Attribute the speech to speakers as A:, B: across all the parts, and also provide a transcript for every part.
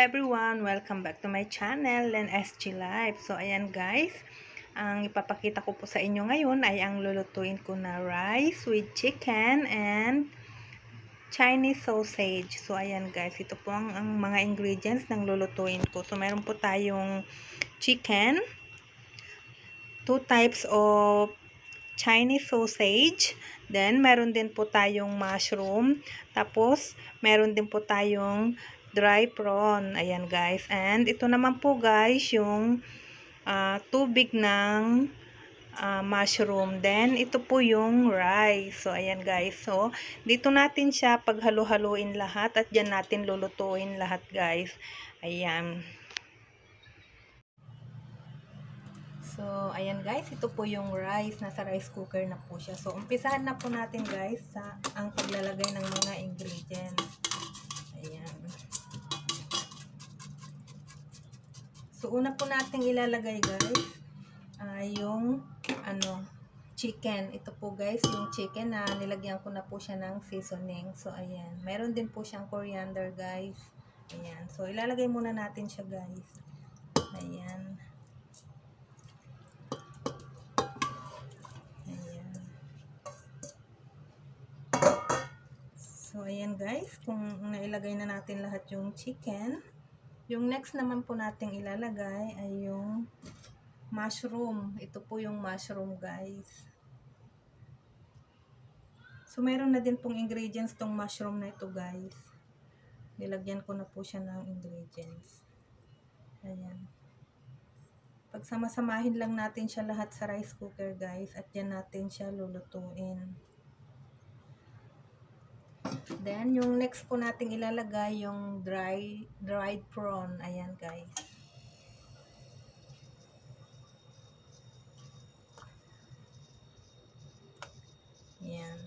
A: everyone! Welcome back to my channel, Len SG Life. So, ayan guys, ang ipapakita ko po sa inyo ngayon ay ang lulutuin ko na rice with chicken and Chinese sausage. So, ayan guys, ito po ang mga ingredients ng lulutuin ko. So, meron po tayong chicken, 2 types of Chinese sausage, then meron din po tayong mushroom, tapos meron din po tayong dry prawn. Ayan guys, and ito naman po guys yung tubig ng mushroom, then ito po yung rice. So ayan guys, so dito natin siya paghalo-haluin lahat at dyan natin lulutuin lahat guys. Ayan. So, ayan guys, ito po yung rice. Nasa rice cooker na po siya. So, umpisahan na po natin guys sa ang paglalagay ng mga ingredients. Ayan. So, una po natin ilalagay guys, yung chicken. Ito po guys, yung chicken na nilagyan ko na po siya ng seasoning. So, ayan. Meron din po siyang coriander guys. Ayan. So, ilalagay muna natin siya guys. Ayan. So, ayan guys, kung nailagay na natin lahat yung chicken, yung next naman po nating ilalagay ay yung mushroom. Ito po yung mushroom guys. So, meron na din pong ingredients tong mushroom na ito guys. Nilagyan ko na po siya ng ingredients. Ayan. Pagsamasamahin lang natin siya lahat sa rice cooker guys, at yan natin siya lulutuin. Then, yung next po nating ilalagay yung dried prawn. Ayan, guys. Ayan.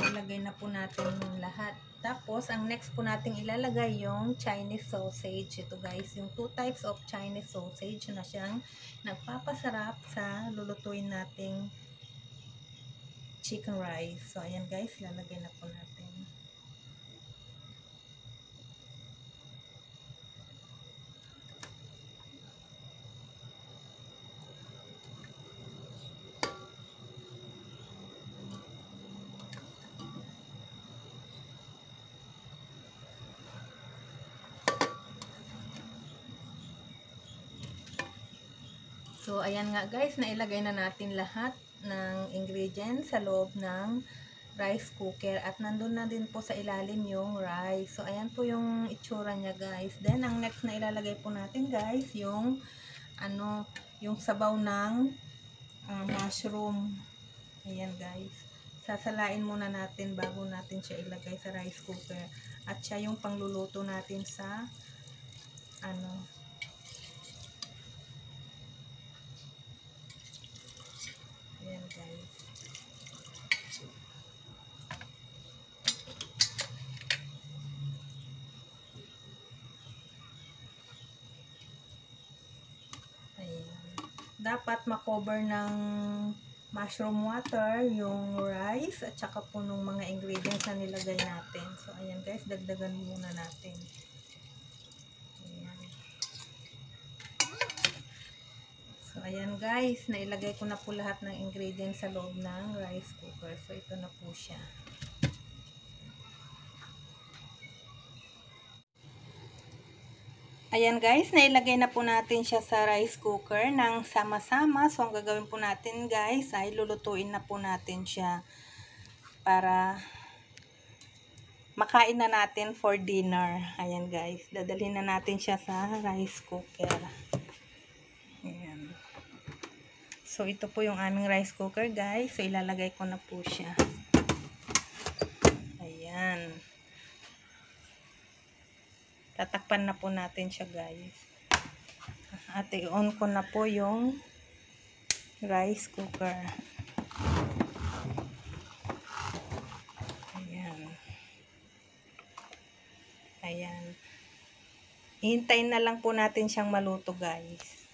A: Ilalagay na po natin yung lahat. Tapos, ang next po nating ilalagay yung Chinese sausage. Ito guys, yung 2 types of Chinese sausage na siyang nagpapasarap sa lulutuin nating chicken rice. So, ayan guys, ilalagay na po natin. So, ayan nga guys, nailagay na natin lahat ng ingredients sa loob ng rice cooker. At nandun na din po sa ilalim yung rice. So, ayan po yung itsura niya guys. Then, ang next na ilalagay po natin guys, yung yung sabaw ng mushroom. Ayan guys. Sasalain muna natin bago natin siya ilagay sa rice cooker. At siya yung pangluluto natin sa ayan guys. Ayan. Dapat makover ng mushroom water yung rice at saka po nung mga ingredients na nilagay natin. So, ayan guys, dagdagan muna natin. Ayan. So, ayan guys, nailagay ko na po lahat ng ingredients sa loob ng rice cooker. So, ito na po siya. Ayan guys, nailagay na po natin siya sa rice cooker ng sama-sama. So, ang gagawin po natin guys ay lulutuin na po natin siya para makain na natin for dinner. Ayan guys, dadalhin na natin siya sa rice cooker. Ayan. So, ito po yung aming rice cooker guys. So, ilalagay ko na po siya. Ayan. Tatakpan na po natin siya guys. At i-on ko na po yung rice cooker. Ayan. Ayan. Hintayin na lang po natin siyang maluto guys.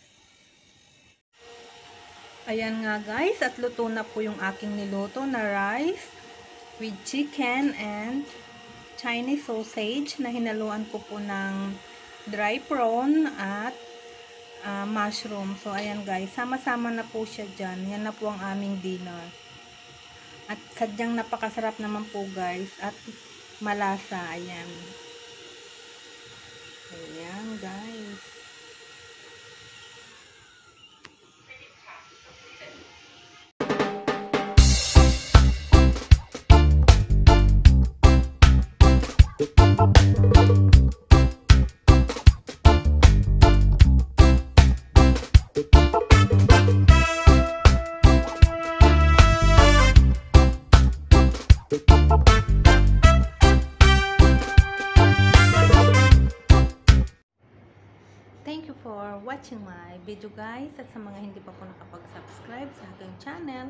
A: Ayan nga guys, at luto na po yung aking niluto na rice with chicken and Chinese sausage na hinaluan ko po ng dry prawn at mushroom. So, ayan guys, sama-sama na po siya dyan. Yan na po ang aming dinner. At sadyang napakasarap naman po guys. At malasa, ayan. Ayan guys. Thank you for watching my video guys, at sa mga hindi pa po nakapag-subscribe sa aking channel,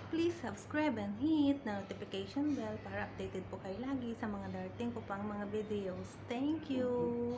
A: please subscribe and hit the notification bell para updated po kayo lagi sa mga darating ko pang mga videos. Thank you!